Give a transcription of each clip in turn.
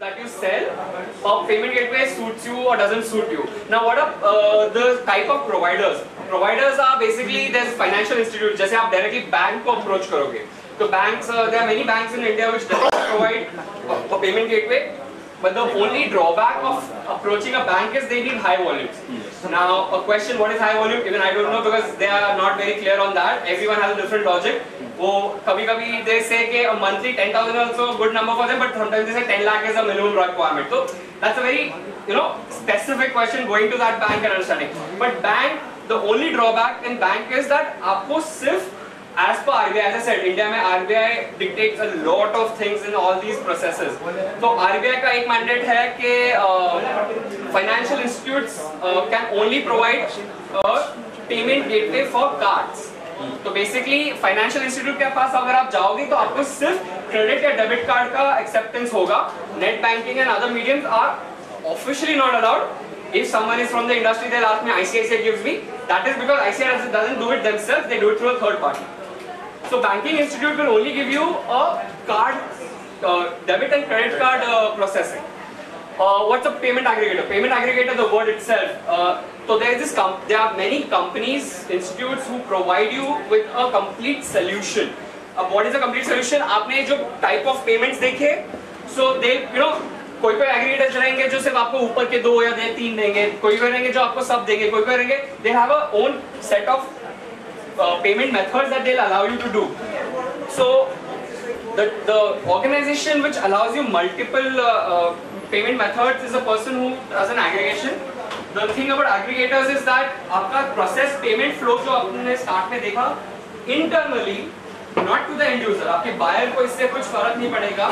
that you sell, a payment gateway suits you or doesn't suit you. Now what are the type of providers? Providers are basically there's financial institutes. जैसे आप directly bank को approach करोगे, तो banks there are many banks in India which doesn't provide a payment gateway. But the only drawback of approaching a bank is they need high volumes. Now a question, what is high volume? Even I don't know because they are not very clear on that. Everyone has a different logic. वो कभी-कभी they say कि a monthly 10,000 is also a good number for them, but sometimes they say 10 lakh is a minimum requirement. So that's a very specific question going to that bank and understanding. But bank, the only drawback in bank is that आपको सिर्फ as per RBI, as I said, India में RBI dictates a lot of things in all these processes. तो RBI का एक mandate है कि financial institutes can only provide a payment gateway for cards. तो basically financial institute के पास अगर आप जाओगे तो आपको सिर्फ credit या debit card का acceptance होगा. Net banking and other mediums are officially not allowed. If someone is from the industry, they'll ask me, ICICI gives me. That is because ICICI doesn't do it themselves; they do it through a third party. So banking institute will only give you a card, debit and credit card processing. What's a payment aggregator? Payment aggregator, the word itself. So there is there are many companies, institutes who provide you with a complete solution. What is a complete solution? आपने जो type of payments देखे, so they कोई aggregators रहेंगे जो सिर्फ आपको ऊपर के 2 या 3 देंगे, कोई रहेंगे जो आपको सब देंगे, कोई रहेंगे they have a own set of payment methods that they'll allow you to do. So the organization which allows you multiple payment methods is a person who does an aggregation. The thing about aggregators is that आपका process payment flow जो आपने start में देखा internally, not to the end user. आपके buyer को इससे कुछ फर्क नहीं पड़ेगा,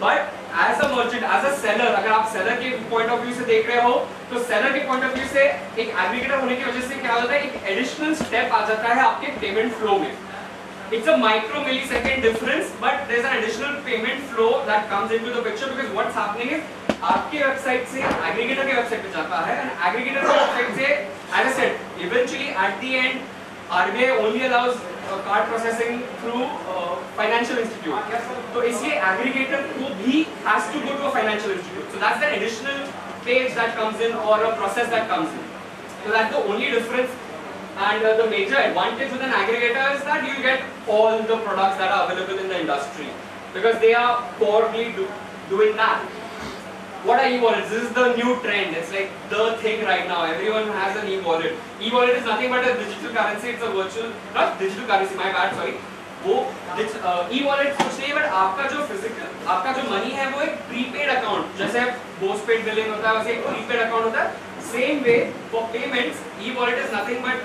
but as a merchant, as a seller, अगर आप seller के point of view से देख रहे हो, तो seller के point of view से एक aggregator होने की वजह से क्या होता है, एक additional step आ जाता है आपके payment flow में. It's a micro millisecond difference, but there's an additional payment flow that comes into the picture because what's happening is आपके website से aggregator के website पे जाता है, and aggregator के website से, as I said, eventually at the end, RBI only allows card processing through financial institute. तो इसलिए aggregator को भी has to go to a financial institute. So that's the additional page that comes in or a process that comes in. So that's the only difference. And the major advantage with an aggregator is that you get all the products that are available in the industry because they are poorly doing that. What are e-wallets? This is the new trend. It's like the thing right now. Everyone has an e-wallet. E-wallet is nothing but a digital currency. It's a virtual, not digital currency. My bad, sorry. वो e-wallet कुछ नहीं है, but आपका जो physical, आपका जो money है वो एक prepaid account, जैसे postpaid billing होता है वैसे एक prepaid account होता है. Same way for payments, e-wallet is nothing but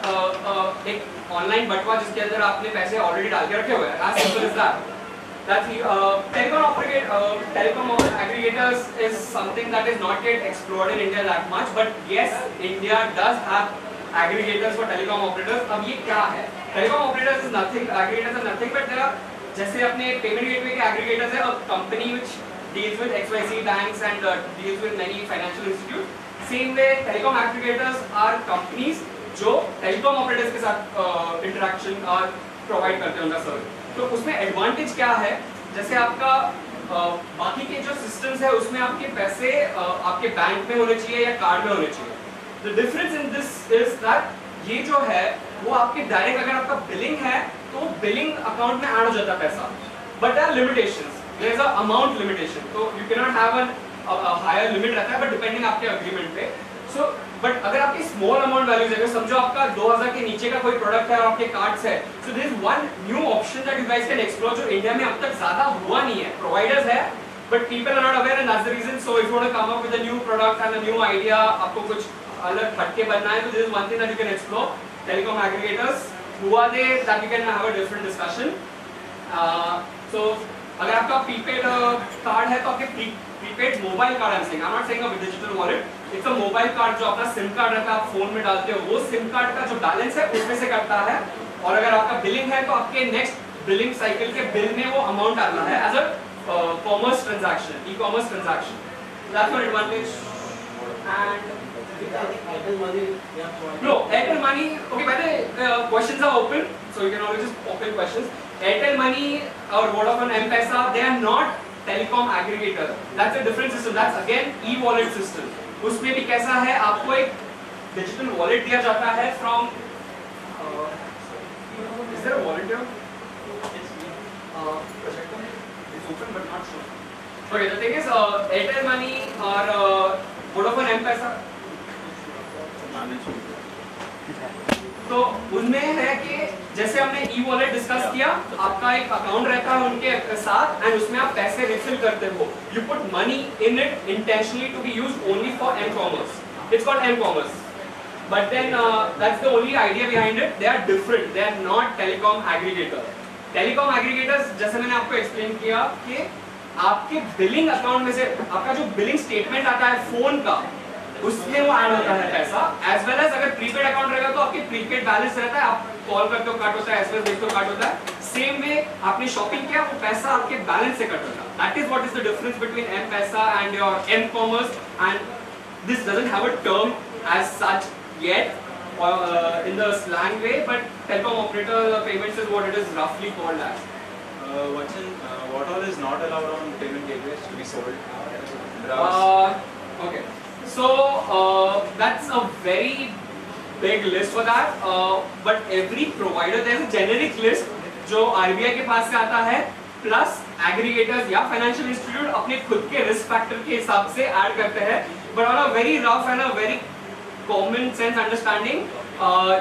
एक online बटवा जिसके अंदर आपने पैसे already डाल के रखे हुए हैं. As simple as that. That's telecom aggregators is something that is not yet explored in India that much, but yes, India does have aggregators for telecom operators. अब ये क्या है? Telecom operators is nothing, aggregators are nothing but there are जैसे अपने payment gateway के aggregators है, a company which deals with XYZ banks and deals with many financial institutes. Same way, telecom aggregators are companies जो telecom operators के साथ interaction provide करते हैं उनका service. तो उसमें एडवांटेज क्या है, जैसे आपका बाकी के जो सिस्टम्स है उसमें आपके पैसे आपके बैंक में होने चाहिए या कार्ड में होने चाहिए. The difference in this is that ये जो है वो आपके डायरेक्ट अगर आपका बिलिंग है तो बिलिंग अकाउंट में ऐड हो जाता है पैसा, but there are limitations, there is a amount limitation. तो you can not have a higher limit रहता है, बट डिपेंडिंग आपके एग्रीमेंट पे. सो बट अगर आपकी स्मॉल अमाउंट वैल्यूज है, समझो आपका 2000 के नीचे का कोई प्रोडक्ट है और आपके कार्ड्स है, so there is one new option that you guys can explore जो इंडिया में अब तक ज्यादा हुआ नहीं है. प्रोवाइडर्स है but people are not aware and that's the reason. So if you want to come up with a new product and a new idea, आपको कुछ अलग हटके बनना है, तो this is one thing that you can explore. Telecom aggregators, who are they, that you can have a different discussion. So अगर आपका prepaid card है तो आपके prepaid mobile card, I am saying, I am not saying a digital wallet, it's a mobile card जो अपना SIM card रहता है आप फोन में डालते हो, वो सिम कार्ड का जो बैलेंस है उसमें से कटता है. और अगर आपका बिलिंग है तो आपके नेक्स्ट बिलिंग साइकिल के बिल में वो अमाउंट डालना है as a commerce transaction, E commerce transaction. That's one advantage. And Airtel Money, no, Airtel Money, okay, by the questions are open, so you can always just pop in questions. Airtel Money or Vodafone M-Pesa, they are not telecom aggregator. That's a different system. That's again e-wallet system. उसमें भी कैसा है, आपको एक digital wallet दिया जाता है from is there a wallet here? Projector is open but not shown. Okay, the thing is Airtel Money or Vodafone M-Pesa, तो उनमें है कि जैसे हमने ई वॉलेट डिस्कस किया, आपका एक अकाउंट रहता है उनके साथ एंड उसमें आप पैसे रिफिल करते हो. You put money in it intentionally to be used only for M commerce. It's called M commerce. But then that's the only idea behind it. They are different. They are not telecom aggregator. Telecom aggregators जैसे मैंने आपको explain किया कि आपके billing account में से आपका जो बिलिंग स्टेटमेंट आता है फोन का, उसमें वो ऐड होता है पैसा. एज वेल एज अगर प्रीपेड अकाउंट रहेगा तो आपके प्रीपेड बैलेंस रहता है, आप कॉल करते हो कट होता है, एसएमएस भेजते हो कट होता है. सेम वे आपने शॉपिंग किया, वो पैसा आपके बैलेंस से कट होता है. That is what is the difference between M Pesa and your M commerce. And this doesn't have a term as such yet in the slang way, but telecom operator payments is what it is roughly called as. What all is not allowed on payment gateways to be sold? Okay. So that's a very big list for that. But every provider, there is a generic list जो RBI के पास से आता है, plus aggregators या financial institute अपने खुद के risk factor के हिसाब से add करते हैं. But on a very rough and a very common sense understanding,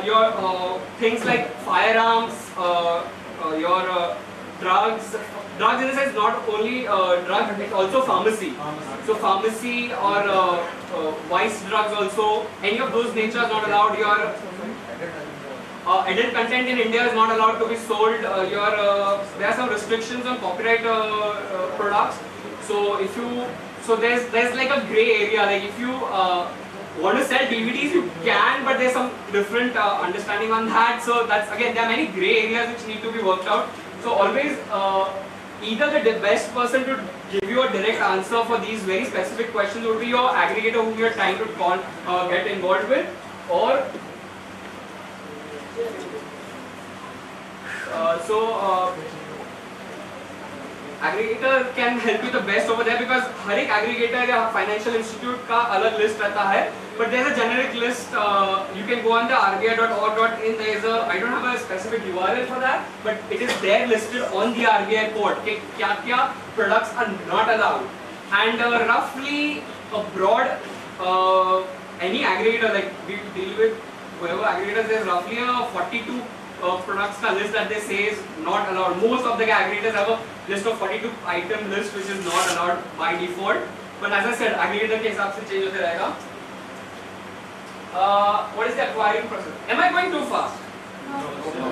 your things like firearms, your drugs in the sense not only drugs, it's also pharmacy. So pharmacy or vice drugs also, any of those nature is not allowed. Your adult content in India is not allowed to be sold. There are some restrictions on copyright products. So if you, so there's like a gray area. Like if you want to sell DVDs, you can, but there's some different understanding on that. So that's again, there are many gray areas which need to be worked out. So always either the best person to give you a direct answer for these very specific questions would be your aggregator whom you are trying to call, get involved with, or aggregator can help you the best over there because हर एक aggregator या financial institute का अलग list रहता है. But there's a generic list. You can go on the rbi.org.in. There is a, I don't have a specific URL for that, but it is there listed on the RBI port कि क्या products are not allowed. And roughly a broad any aggregator, like we deal with whoever aggregators, there's roughly a 42 products का list that they say is not allowed. Most of the aggregators have a list of 42 item list which is not allowed by default. But as I said, aggregator के हिसाब से change होते रहेगा. What is the acquiring process? Am I going too fast? No.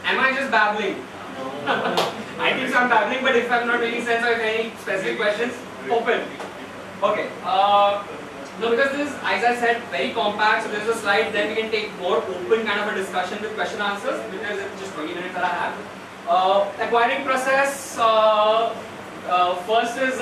Am I just babbling? I think so I'm babbling, but if I'm not making sense or if any specific questions, open. Okay. No, because this is, as I said, very compact, so there's a slide, then we can take more open kind of a discussion with question answers, because it's just 20 minutes that I have. Acquiring process, first is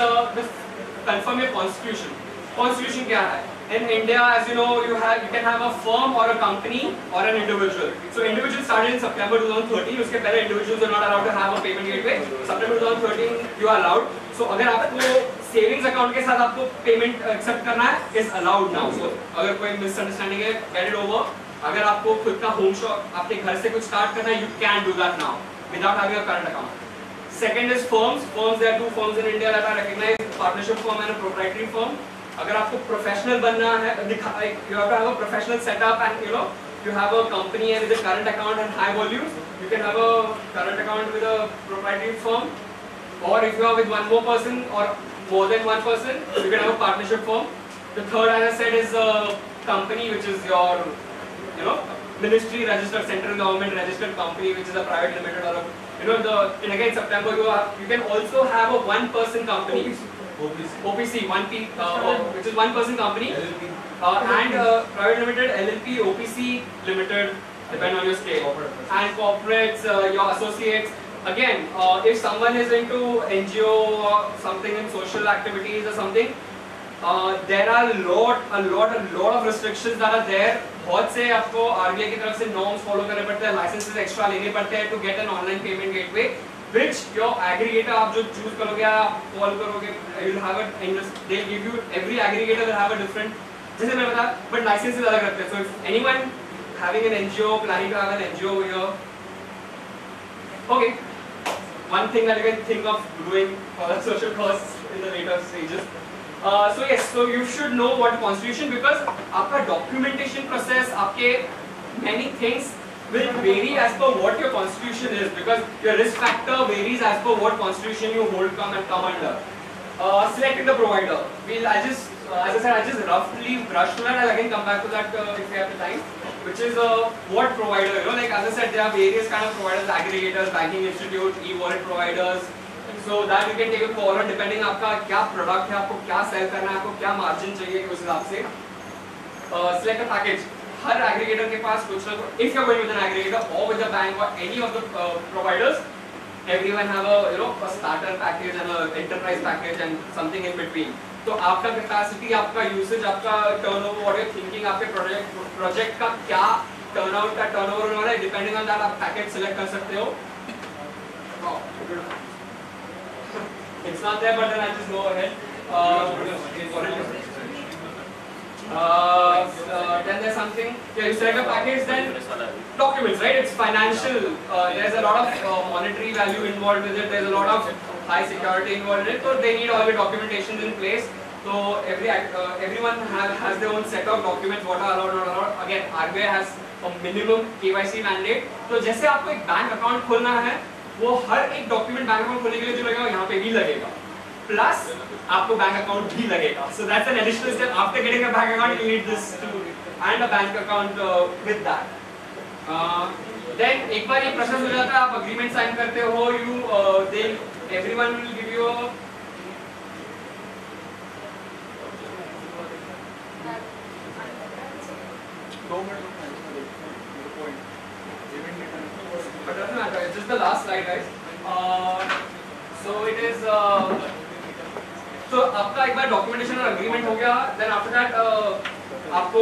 confirm your constitution. Constitution क्या है? In India, as you know, you can have a firm or a company or an individual. So individual started in September 2013. उसके पहले individuals are not allowed to have a payment gateway. September 2013 you are allowed. So अगर आपको savings account के साथ आपको payment accept करना है, is allowed now. So अगर कोई misunderstanding है, get it over. अगर आपको खुद का home shop अपने घर से कुछ start करना है, you can do that now without having a current account. Second is firms. Firms, there are two firms in India that are recognized: partnership firm and a proprietary firm. अगर आपको professional बनना है, you have to have a professional setup and you have a company and with a current account and high volumes, you can have a current account with a proprietary firm, or if you are with one more person or more than one person, you can have a partnership firm. The third, as I said, is a company which is your ministry registered, central government registered company, which is a private limited or in again September you can also have a one person company. OPC, which is one person company, and private limited, LLP, OPC limited, depend on your state, and corporates, your associates. Again, if someone is into NGO or something in social activities or something, there are a lot of restrictions that are there. बहुत से आपको RBI की तरफ से norms follow करने पड़ते हैं, licenses extra लेने पड़ते हैं to get an online payment gateway. which your aggregator आप जो choose करोगे या call करोगे, you'll have they'll give you, every aggregator will have a different, जैसे मैंने बताया, but licenses अलग रखते हैं. So if anyone having an NGO, planning to have an NGO over here, okay, one thing that you can think of doing for the social cause in the later stages. So yes, so you should know what constitution, because आपका documentation process, आपके many things will vary as per what your constitution is, because your risk factor varies as per what constitution you hold come under. Selecting the provider. As I said, I just roughly brushed through that. I'll again come back to that if we have the time. Which is what provider, you know, like as I said, there are various kind of providers, aggregators, banking institute, e-wallet providers. So that you can take a call on depending आपका क्या product है, आपको क्या sell करना है, आपको क्या margin चाहिए उस हिसाब से. Select a package. Her aggregator के पास कुछ ना कुछ, if you are going with an aggregator or with a bank or any of the providers, everyone have a starter package and a enterprise package and something in between. तो आपका capacity, आपका usage, आपका turnover, what you're thinking, आपके project का क्या turnout का turnover होने वाला है, depending on that आप package select कर सकते हो. It's not there, but then I just go ahead. Then there's something. Yeah, you select a package, then documents, right? It's financial. There's a lot of monetary value involved with it. There's a lot of high security involved in it. So they need all the documentation in place. So everyone has their own set of documents. What are allowed, not allowed. Again, RBI has a minimum KYC mandate. तो जैसे आपको एक bank account खोलना है, वो हर एक document bank account खोलने के लिए जो लगेगा यहाँ पे भी लगेगा. Plus आपको बैंक अकाउंट भी लगेगा. So that's an additional step. After getting a bank account, you need this too, and a bank account with that. Then एक बार ये प्रोसेस हो जाता है, आप agreement sign करते हो, everyone will give you a but doesn't matter. It's just the last slide, guys. So it is. So आपका एक बार documentation और agreement हो गया, then after that आपको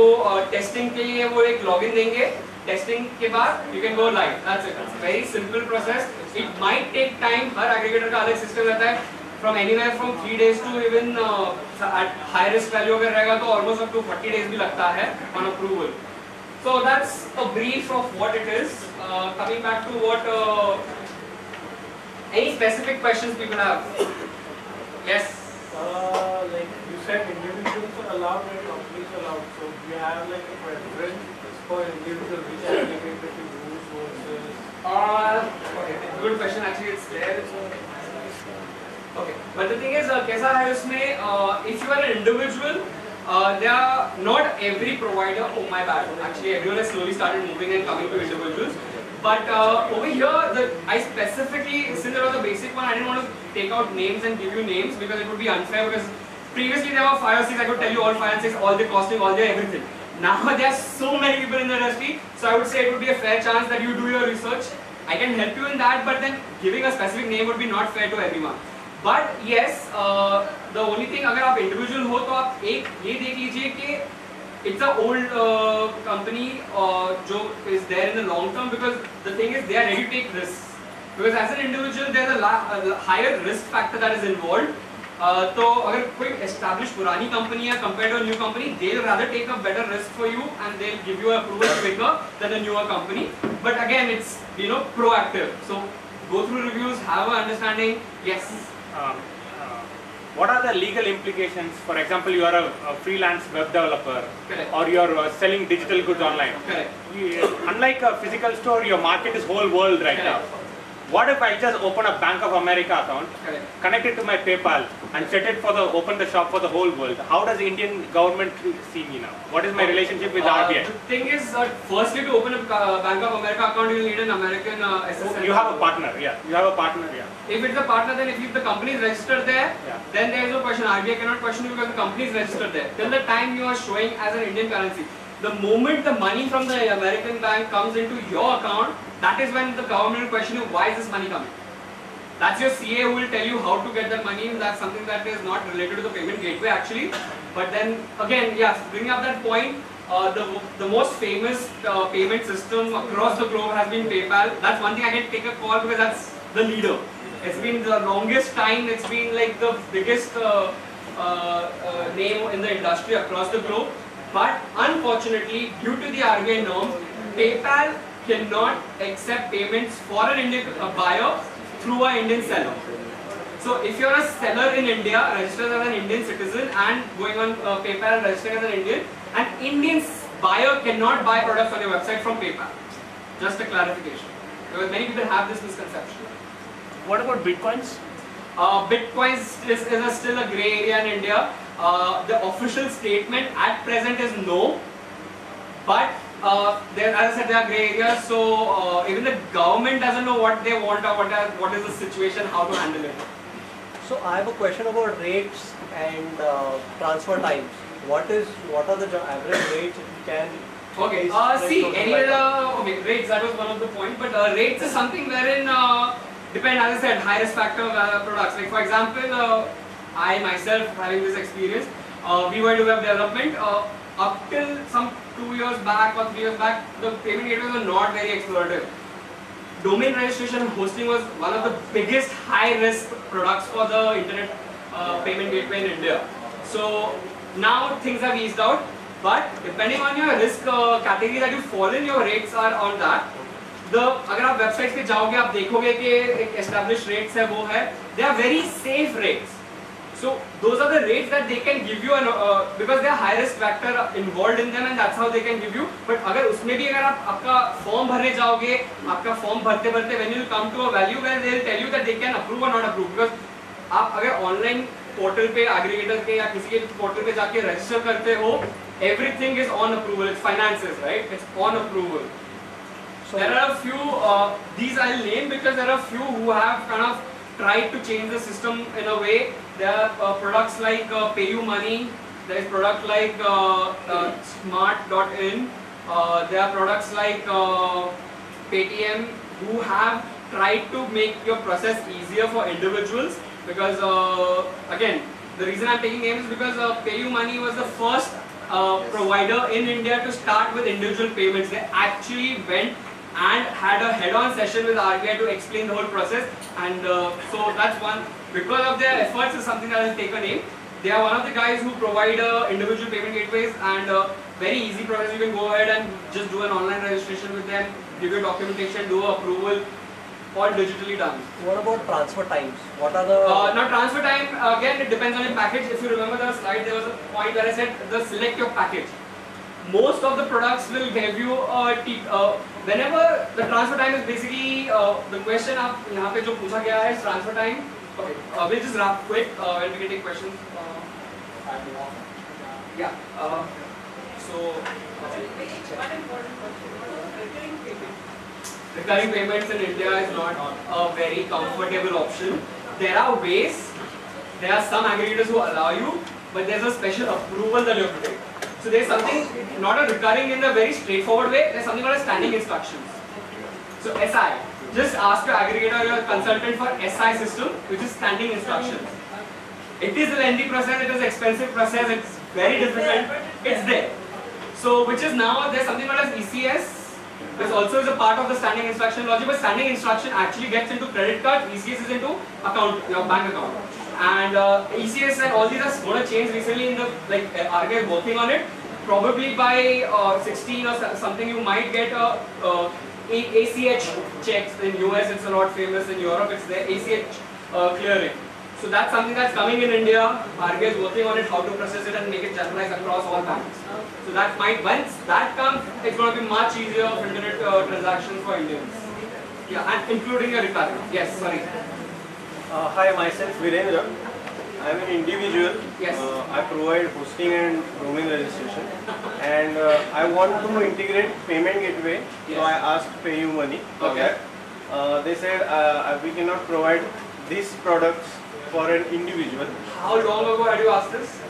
testing के लिए वो एक login देंगे. Testing के बाद you can go live. That's it. It's a very simple process. It might take time. Her aggregator का अलग system रहता है. From anywhere from 3 days to even at high risk value अगर रहेगा तो almost up to 40 days भी लगता है on approval. So that's a brief of what it is. Coming back to what any specific questions people have? Yes. Like you said, individuals are allowed and companies are allowed. So do you have like a preference for individual which aggregator to use versus? Okay, good question. Actually, it's there. Okay, but the thing is, कैसा है उसमें? If you are an individual, there are not every provider. Oh my bad. Actually, everyone has slowly started moving and coming to individuals. But over here, I specifically, since there was a basic one, I didn't want to take out names and give you names because it would be unfair. Because previously there were 5 or 6, I could tell you all 5 and 6, all the costing, all the everything. Now there are so many people in the industry, so I would say it would be a fair chance that you do your research. I can help you in that, but then giving a specific name would be not fair to everyone. But yes, the only thing, अगर आप individual हो तो आप एक ये देख लीजिए कि it's an old company जो is there in the long term, because the thing is they are ready to take risks. Because as an individual there's a higher risk factor that is involved. तो अगर कोई established पुरानी company है compared to a new company, they'll rather take a better risk for you and they'll give you approval quicker than a newer company. But again, it's proactive. So go through reviews, have an understanding. Yes. What are the legal implications? For example, you are a freelance web developer. Correct. Or you are selling digital goods online. Correct. Unlike a physical store, your market is whole world right Correct. now. What if I just open a Bank of America account, Correct. connect it to my PayPal, and set it for open the shop for the whole world? How does the Indian government see me now? What is my relationship with RBI? The thing is, firstly, to open a Bank of America account, you will need an American SSN. You have a partner, yeah. You have a partner, yeah. If it's a partner, then if the company is registered there, Yeah. then there is no question. RBI cannot question you because the company is registered there. Till the time you are showing as an Indian currency. The moment the money from the American bank comes into your account, that is when the government will question you, why is this money coming? That's your CA who will tell you how to get that money. That's something that is not related to the payment gateway actually. But then again, yeah, bringing up that point, the most famous payment system across the globe has been PayPal. That's one thing I can take a call because that's the leader. It's been the longest time. It's been like the biggest name in the industry across the globe. But unfortunately, due to the RBI norms, PayPal cannot accept payments for an Indian buyer through an Indian seller. So if you're a seller in India, registered as an Indian citizen and going on PayPal and registering as an Indian buyer cannot buy products on your website from PayPal. Just a clarification. Because many people have this misconception. What about bitcoins? Bitcoins is still a grey area in India. The official statement at present is no. But as I said, there are grey areas, so even the government doesn't know what they want or what is the situation, how to handle it. So I have a question about rates and transfer times. What are the average rates if you can? Okay, rates, that was one of the points, but rates is something wherein depend, as I said, high risk factor products. Like for example, I myself having this experience, we were doing web development. Up till some 2 years back or 3 years back, the payment gateways were not very explorative. Domain registration and hosting was one of the biggest high-risk products for the internet payment gateway in India. So now things have eased out, but depending on your risk category that you fall in, your rates are on that. अगर आप website पे जाओगे आप देखोगे कि एक established rates है वो है, they are very safe rates. So those are the rates that they can give you, because there are high risk factor involved in them, and that's how they can give you. But अगर उसमें भी अगर आप आपका form भरने जाओगे, आपका form भरते भरते when you come to a value where they will tell you that they can approve or not approve, because आप अगर ऑनलाइन पोर्टल पे एग्रीगेटर के या किसी के पोर्टल पे जाके रजिस्टर करते हो, everything is on approval. It's finances, right? It's on approval. So there are a few, these I'll name because there are a few who have kind of tried to change the system in a way. There are products like PayUmoney, there is product like Smart.in, there are products like Paytm who have tried to make your process easier for individuals, because again, the reason I'm taking names is because PayUmoney was the first provider in India to start with individual payments. They actually went and had a head-on session with RBI to explain the whole process, and so that's one. Because of their efforts is something that I'll take a name. They are one of the guys who provide individual payment gateways, and very easy process. You can go ahead and just do an online registration with them, give your documentation, do approval, all digitally done. What about transfer times? What are the... Now transfer time, again it depends on your package. If you remember the slide, there was a point where I said select your package. Most of the products will give you whenever the transfer time is basically the question आप यहाँ पे जो पूछा गया है transfer time. Okay, we'll just wrap quick and we can take questions. Yeah. So recurring payments in India is not a very comfortable option. There are ways. There are some aggregators who allow you, but there's a special approval that you have to take. So there's something, not a recurring in a very straightforward way, there's something called as standing instructions. So SI, just ask your aggregator or your consultant for SI system, which is standing instructions. It is a lengthy process, it is an expensive process, it's very difficult, it's there. So which is now, there's something called as ECS, which also is a part of the standing instruction logic, but standing instruction actually gets into credit card, ECS is into account, your bank account. And ECS and all these are going to change recently in the, like RBI is working on it. Probably by 16 or something you might get ACH checks. In US it's a lot famous, in Europe it's the ACH clearing. So that's something that's coming in India. RBI is working on it, how to process it and make it generalized across all banks. So that might, once that comes, it's going to be much easier for internet transactions for Indians. Yeah, and including your recurring. Yes, sorry. Hi, myself Virendra. I am an individual. Yes. I provide hosting and domain registration, and I want to integrate payment gateway. Yes. So I asked PayUmoney for Okay. that. They said we cannot provide these products for an individual. How long ago had you asked this?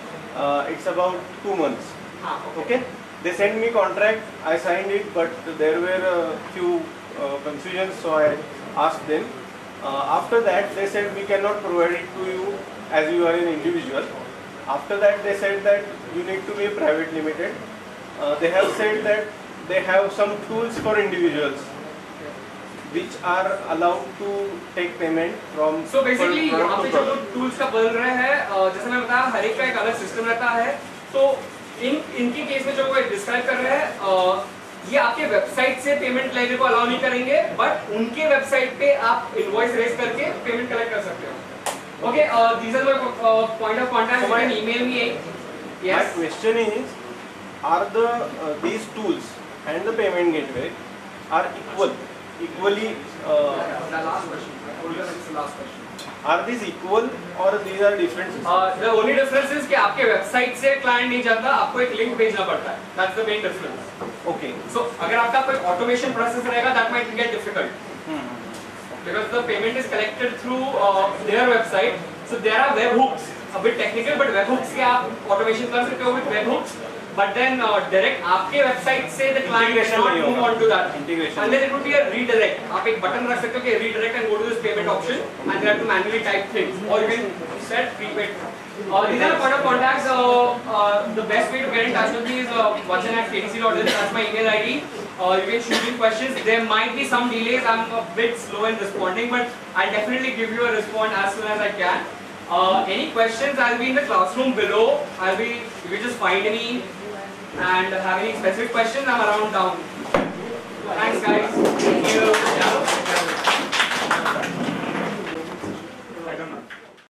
It's about 2 months. Okay. Okay. They sent me contract. I signed it, but there were a few confusions, so I asked them. After that, they said we cannot provide it to you as you are an individual. After that, they said that you need to be a private limited. They have said that they have some tools for individuals. which are allowed to take payment from So basically product यहाँ to पे जो product. Tools का बदल रहे हैं, जैसे मैं बताया हर एक का एक अलग सिस्टम रहता है। तो इनके केस में जो वो डिस्क्राइब कर रहे हैं, ये आपके वेबसाइट से पेमेंट लेने को अलाउ नहीं करेंगे, बट उनके वेबसाइट पे आप इनवॉइस रेज करके पेमेंट कलेक्ट कर सकते हो। Okay, these are the point of contact. You can email me. My Yes. question is, are these tools and the payment gateway are equally The last question. I told you that's the last question. are these equal or these are different systems? The only difference is कि आपके website से client नहीं जाता, आपको एक link भेजना पड़ता है। That's the main difference. Okay. So अगर आपका कोई ऑटोमेशन प्रोसेस रहेगा, that might get difficult. Because the payment is collected through their website, so there are web hooks, a bit technical, but web hooks के आप automation कर सकते हो with web hooks, but then direct आपके website से the client Integration cannot नहीं move होगा. on to that. Integration. And then it would be a redirect. आप एक button रख सकते हो कि redirect and go to this payment option, and you have to manually type things, or you can set prepaid. These are point of contacts. The best way to get in touch with me is vachan@ktc.in. That's my email ID. You can shoot me questions. There might be some delays. I'm a bit slow in responding, but I'll definitely give you a response as soon as I can. Any questions? I'll be in the classroom below. You can just find me and have any specific questions. I'm around town. Thanks, guys. Thank you. I don't know.